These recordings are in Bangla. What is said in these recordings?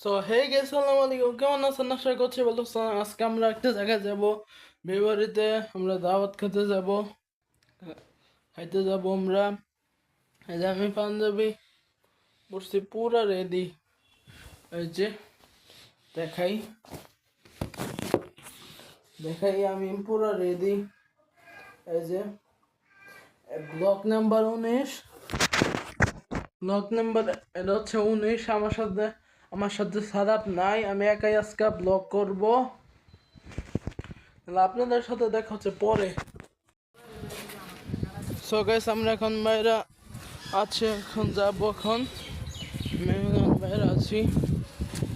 সো হে গে সালাম আলাইকুম, কেমন আছেন? আশা করছি ভালো আছেন। আজকে আমরা একটা জায়গায় যাব, বিয়েবাড়িতে। আমরা দাওয়াত খেতে যাব, খাইতে যাব আমরা। এই যে আমি পাঞ্জাবি পড়ছি, পুরা রেডি। এই যে দেখাই দেখাই আমি পুরা রেডি। এই যে ব্লক নাম্বার 19, ব্লক নাম্বার এটা হচ্ছে 19। আমার সাথে সারাপ নাই, আমি একাই আজকে ব্লক করব। তাহলে আপনাদের সাথে দেখা হচ্ছে পরে। সো গাইস, আমরা এখন বাইরে আছি, এখন যাবো। এখন মেহমান বাইরে আছি,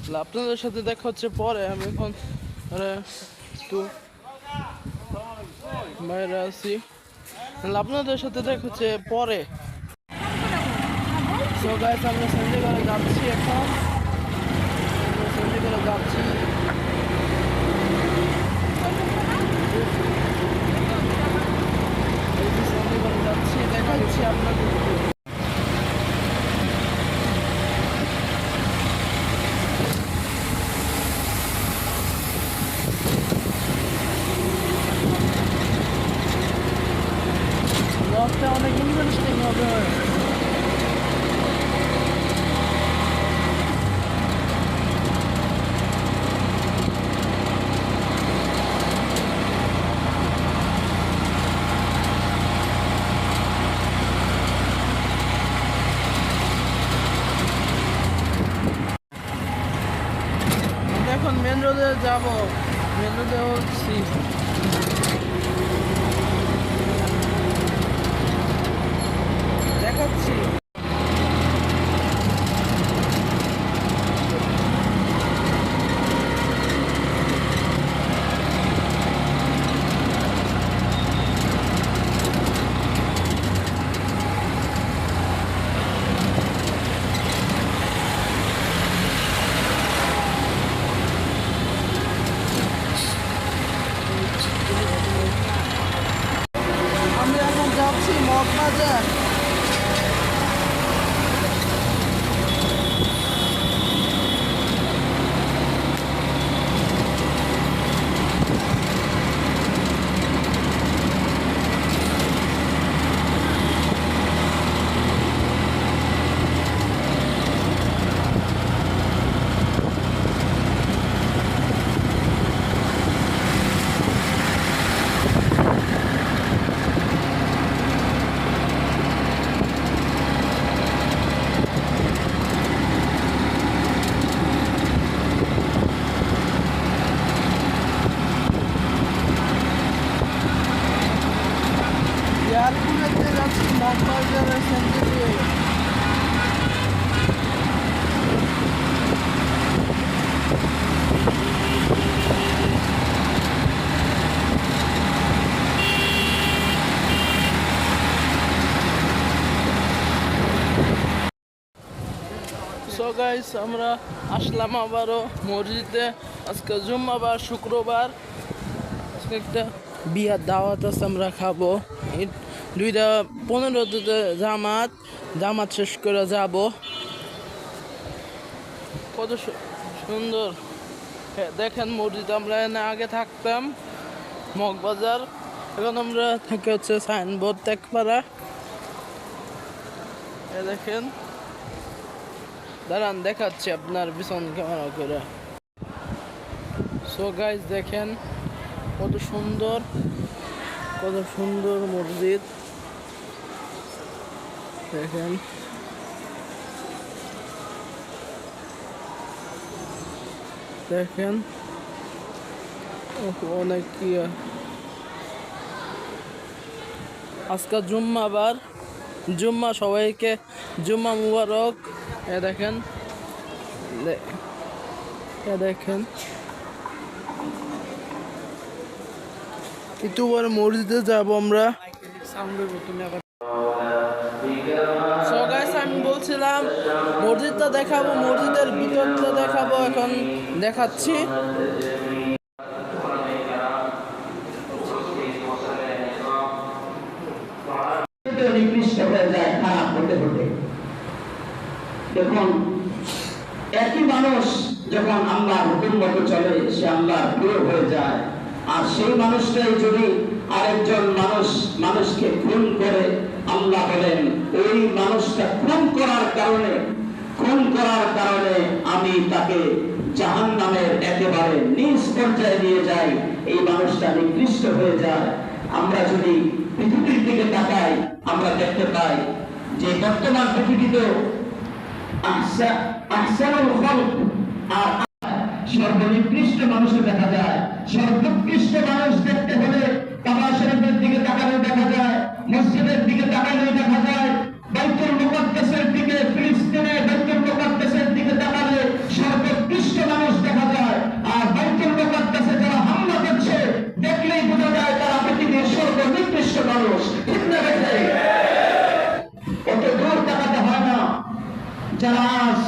তাহলে আপনাদের সাথে দেখা হচ্ছে পরে। আমি এখন একটু বাইরে আছি, তাহলে আপনাদের সাথে দেখা হচ্ছে পরে। সো গাইস, আমরা চণ্ডীগড়ে যাচ্ছি এখন। আমরা চণ্ডীগড়ে যাচ্ছি। এই যে চণ্ডীগড়ে যাচ্ছি, দেখাচ্ছি আপনাদের। ব্লগটা অনেক ইন্টারেস্টিং হবে। এখন মেন রোডে যাবো, মেন রোডে উঠছি। দেখাচ্ছি। আমি এখন যাচ্ছি মগবাজার। এয়ারপোর্টে যাচ্ছি, মগবাজারের সেন্টারে। সো গাইস, আমরা আসলাম আবারও মসজিদে। আজকে জুম্মাবার, শুক্রবার। আজকে একটা বিয়ার দাওয়াত আছে, আমরা খাবো। 2:15 জামাত শেষ করে যাব। কত সুন্দর দেখেন মসজিদ। আমরা এনে আগে থাকতাম মগবাজার, এখন আমরা থাকি হচ্ছে সাইনবোর্ড ত্যাগপাড়া। দেখেন, দাঁড়ান দেখাচ্ছি আপনার পিছন ক্যামেরা করে। সো গাইস, দেখেন কত সুন্দর মসজিদ। দেখেন অনেক কি। আজকে জুম্মাবার, জুম্মা, সবাইকে জুম্মা মুবারক। দেখেন একটু পরে মসজিদে যাব আমরা। সো গাইস, আমি বলছিলাম মসজিদটা দেখাবো, মসজিদের ভিতরটা দেখাবো, এখন দেখাচ্ছি। নিকৃষ্ট হয়ে যায় খারাপ হতে হতে। দেখুন একই মানুষ যখন আল্লাহর হুকুম মতো চলে সে আল্লাহর প্রিয় হয়ে যায়। আর সেই মানুষটাই যদি আরেকজন মানুষকে খুন করে, আল্লাহ বলেন ওই মানুষটা খুন করার কারণে আমি তাকে জাহান্নামের একেবারে নিচ পর্যায়ে নিয়ে যাই, এই মানুষটা নিকৃষ্ট হয়ে যায়। আমরা যদি পৃথিবীর দিকে তাকাই আমরা দেখতে পাই যে বর্তমান পৃথিবীতে আহসানুল খালক আর সর্বনিকৃষ্ট মানুষও দেখা যায়। সর্বোৎকৃষ্ট মানুষ দেখতে হলে কাবা শরীফের দিকে তাকালে দেখা যায়, মসজিদের দিকে তাকালে দেখা যায়, বাইতুল মুকাদ্দাসের দিকে, ফিলিস্তিনের বাইতুল মুকাদ্দাসের দিকে তাকালে সর্বোৎকৃষ্ট মানুষ দেখা যায়। আর বাইতুল মুকাদ্দাসে যারা হামলা করছে দেখলেই বোঝা যায় তারা পৃথিবীর সর্বনিকৃষ্ট মানুষ। ঠিক না দেখে অত দূর তাকাতে হয় না। যারা আজ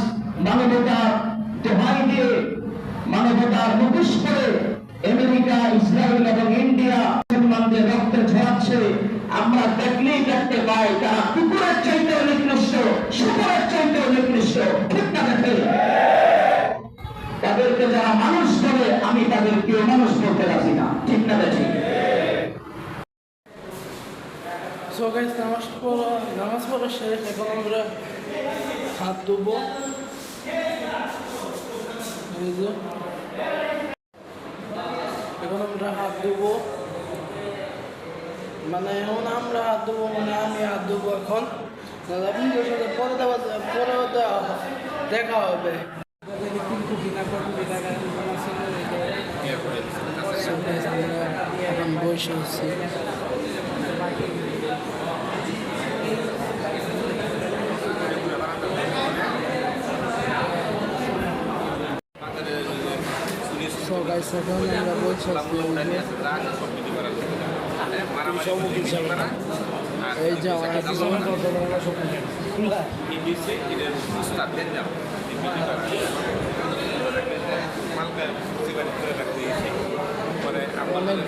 মানবতার দোহাই দিয়ে মানবতার মুখোশ করে আমেরিকা, ইসরায়েল এবং ইন্ডিয়া মুসলমানদের রক্তে ঝরাচ্ছে, আমরা দেখলেই দেখতে পাই তারা কুকুরের চাইতেও নিকৃষ্ট, শুকুরের চাইতেও নিকৃষ্ট। ঠিক না দেখে তাদেরকে যারা মানুষ বলে আমি তাদেরকেও মানুষ বলতে রাজি না। ঠিক না দেখে সো গাইস নামাজ পড়া শেষ, এখন আমরা হাত ধুবো। এই যে এখন আমরা হাত ধুবো, মানে এখন আমরা হাত ধুবো, মানে আমি হাত ধুবো এখন। আপনাদের সাথে পরে দেখা হবে। এখন বসে আছি। সবাই এখন আমরা বসে আছি। এই যে অনেক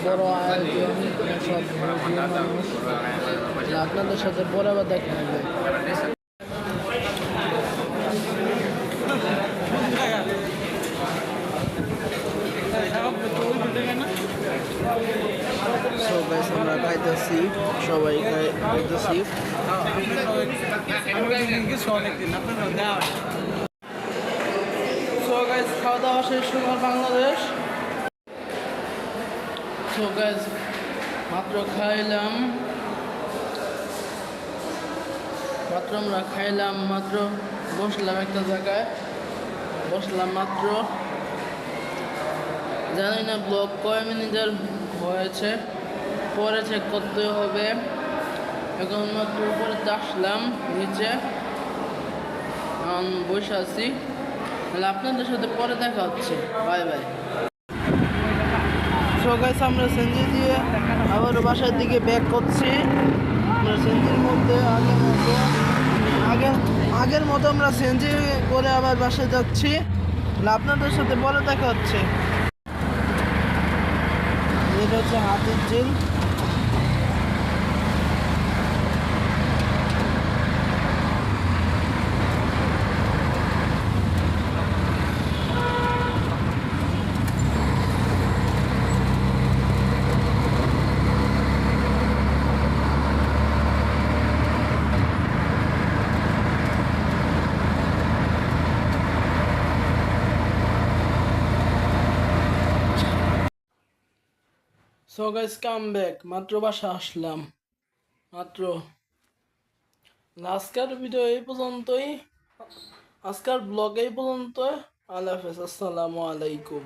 বড় আয়োজন, সব আপনাদের সাথে পরে আবার দেখা হবে। আমরা খাইতেছি, সবাই খাইতেছি। খাওয়া দাওয়া শেষ সুন্দর বাংলাদেশ। মাত্র আমরা খাইলাম, মাত্র বসলাম একটা জায়গায়, মাত্র। জানি না ব্লগ কয় মিনিটের হয়েছে, পরে চেক করতে হবে। এখন মাত্র উপরে আসলাম, নিচে এখন বসে আছি। তাহলে আপনাদের সাথে পরে দেখা হচ্ছে। Bye bye. সো গাইস আমরা সেনজি দিয়ে আবার বাসার দিকে ব্যাক করছি। আমরা সেনজির মধ্যে আগের মতো আমরা সেনজি করে আবার বাসায় যাচ্ছি। তাহলে আপনাদের সাথে পরে দেখা হচ্ছে। এটা হচ্ছে হাতির ঝিল। সো গাইস কাম ব্যাক, মাত্র বাসা আসলাম মাত্র। আজকের ভিডিও এই পর্যন্তই, আজকের ব্লগ এই পর্যন্ত। আল্লাহ হাফেজ, আসসালামু আলাইকুম।